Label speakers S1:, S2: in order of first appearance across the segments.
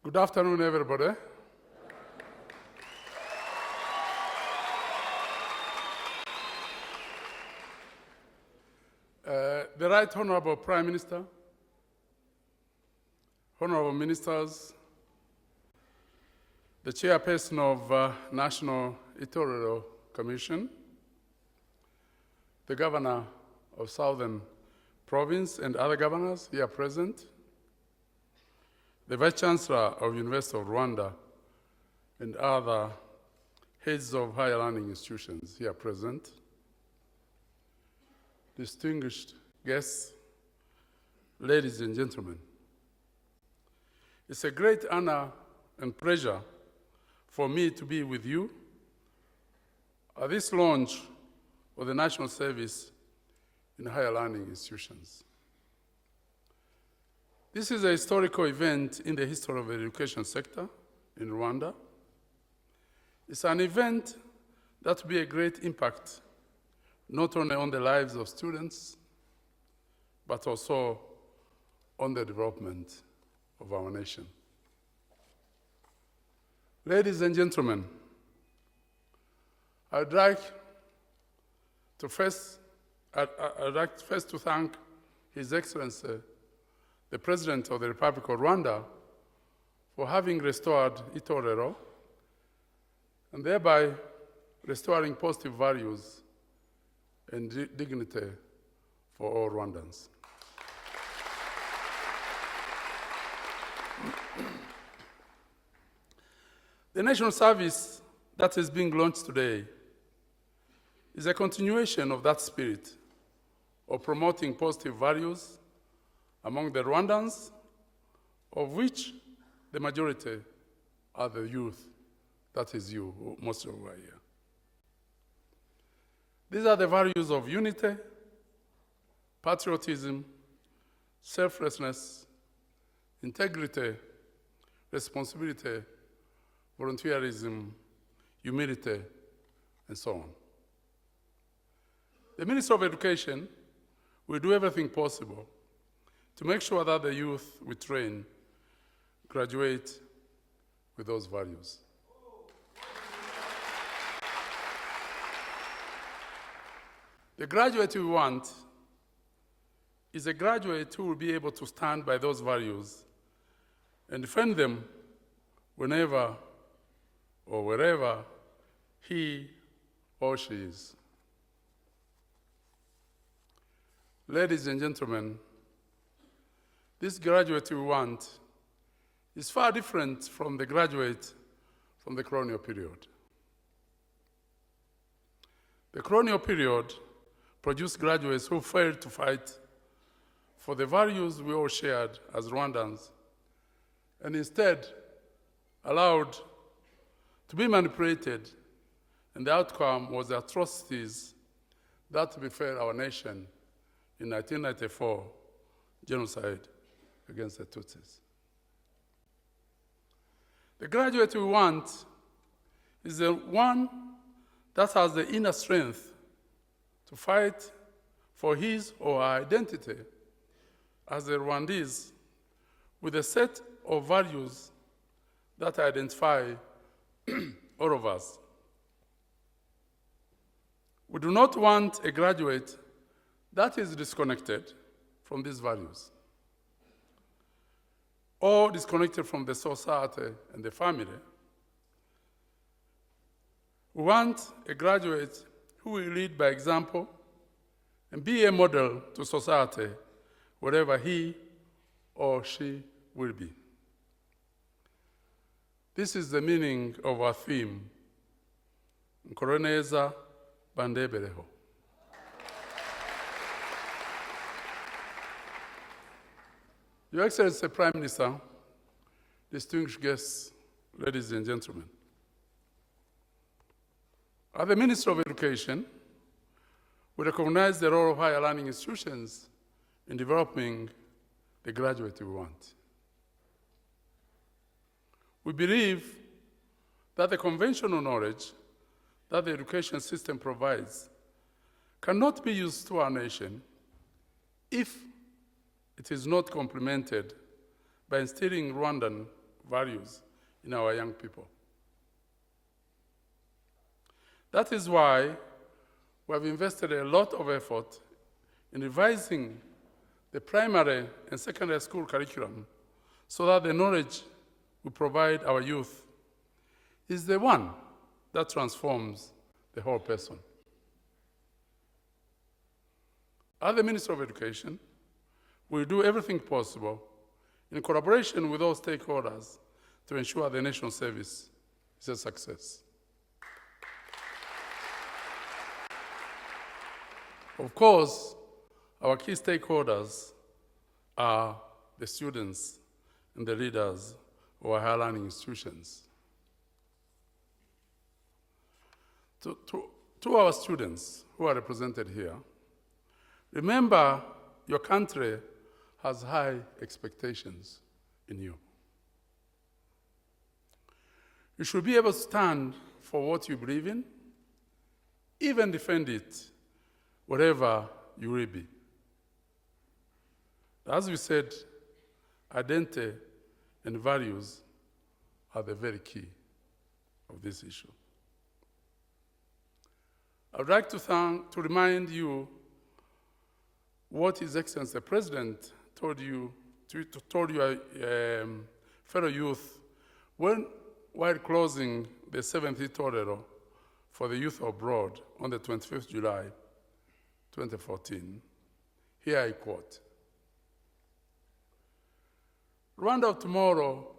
S1: Good afternoon, everybody. The Right Honorable Prime Minister, Honorable Ministers, the Chairperson of National Urugerero Commission, the Governor of Southern Province and other governors here present, the Vice Chancellor of University of Rwanda and other heads of higher learning institutions here present, distinguished guests, ladies and gentlemen. It's a great honor and pleasure for me to be with you at this launch of the National Service in Higher Learning Institutions. This is a historical event in the history of the education sector in Rwanda. It's an event that will be a great impact, not only on the lives of students, but also on the development of our nation. Ladies and gentlemen, I'd like first to thank His Excellency, the President of the Republic of Rwanda, for having restored Urugerero and thereby restoring positive values and dignity for all Rwandans. The national service that is being launched today is a continuation of that spirit of promoting positive values among the Rwandans, of which the majority are the youth. That is you, most of you are here. These are the values of unity, patriotism, selflessness, integrity, responsibility, volunteerism, humility, and so on. The Minister of Education will do everything possible to make sure that the youth we train graduate with those values. The graduate we want is a graduate who will be able to stand by those values and defend them whenever or wherever he or she is. Ladies and gentlemen, this graduate we want is far different from the graduate from the colonial period. The colonial period produced graduates who failed to fight for the values we all shared as Rwandans, and instead allowed to be manipulated, and the outcome was the atrocities that befell our nation in 1994, genocide against the Tutsis. The graduate we want is the one that has the inner strength to fight for his or her identity as a Rwandese with a set of values that identify all of us. We do not want a graduate that is disconnected from these values or disconnected from the society and the family. We want a graduate who will lead by example and be a model to society wherever he or she will be. This is the meaning of our theme, Nkoroneza Bandebereho. Your Excellency Prime Minister, distinguished guests, ladies and gentlemen. As the Minister of Education, we recognize the role of higher learning institutions in developing the graduate we want. We believe that the conventional knowledge that the education system provides cannot be used to our nation if it is not complemented by instilling Rwandan values in our young people. That is why we have invested a lot of effort in revising the primary and secondary school curriculum so that the knowledge we provide our youth is the one that transforms the whole person. As the Minister of Education, we will do everything possible in collaboration with all stakeholders to ensure the national service is a success. Of course, our key stakeholders are the students and the leaders of our higher learning institutions. To our students who are represented here, remember your country has high expectations in you. You should be able to stand for what you believe in, even defend it wherever you will be. As we said, identity and values are the very key of this issue. I would like to remind you what His Excellency the President told your fellow youth while closing the 7th Urugerero for the youth abroad on the 25th July 2014. Here I quote, "Rwanda of tomorrow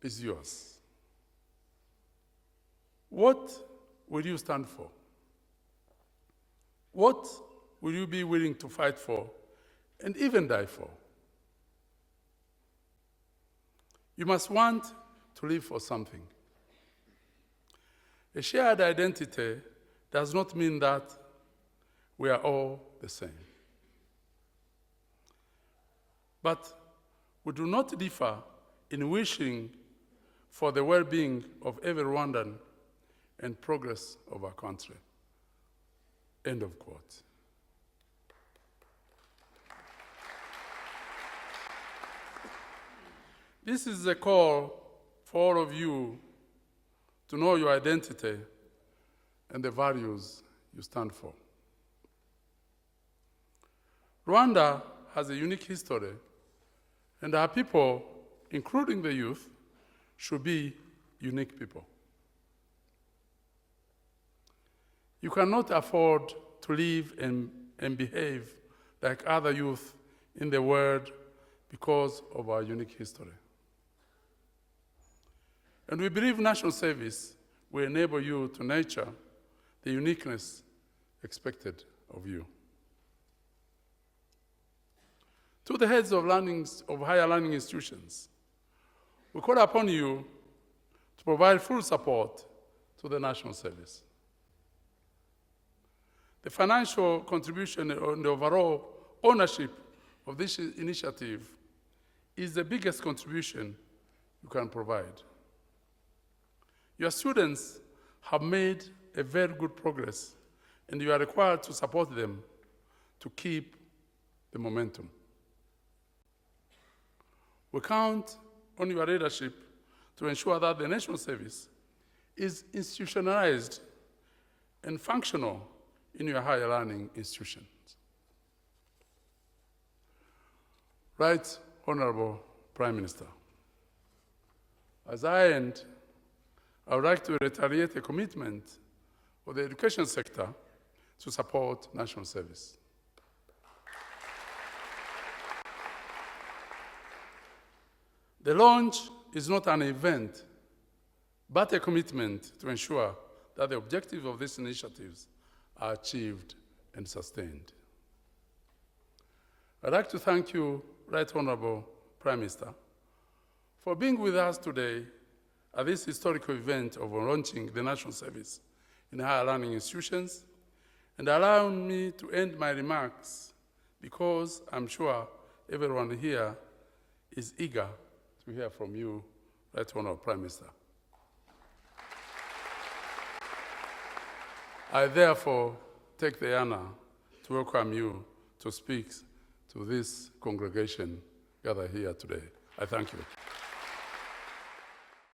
S1: is yours. What will you stand for? What will you be willing to fight for and even die for? You must want to live for something. A shared identity does not mean that we are all the same. But we do not differ in wishing for the well-being of every Rwandan and progress of our country." End of quote. This is a call for all of you to know your identity and the values you stand for. Rwanda has a unique history, and our people, including the youth, should be unique people. You cannot afford to live and behave like other youth in the world because of our unique history. And we believe national service will enable you to nurture the uniqueness expected of you. To the heads of higher learning institutions, we call upon you to provide full support to the national service. The financial contribution and the overall ownership of this initiative is the biggest contribution you can provide. Your students have made a very good progress, and you are required to support them to keep the momentum. We count on your leadership to ensure that the national service is institutionalized and functional in your higher learning institutions. Right Honorable Prime Minister, as I end, I would like to reiterate a commitment of the education sector to support national service. The launch is not an event, but a commitment to ensure that the objectives of these initiatives are achieved and sustained. I'd like to thank you, Right Honorable Prime Minister, for being with us today at this historical event of launching the national service in higher learning institutions, and allow me to end my remarks because I'm sure everyone here is eager to hear from you, Right Honorable Prime Minister. I therefore take the honor to welcome you to speak to this congregation gathered here today. I thank you.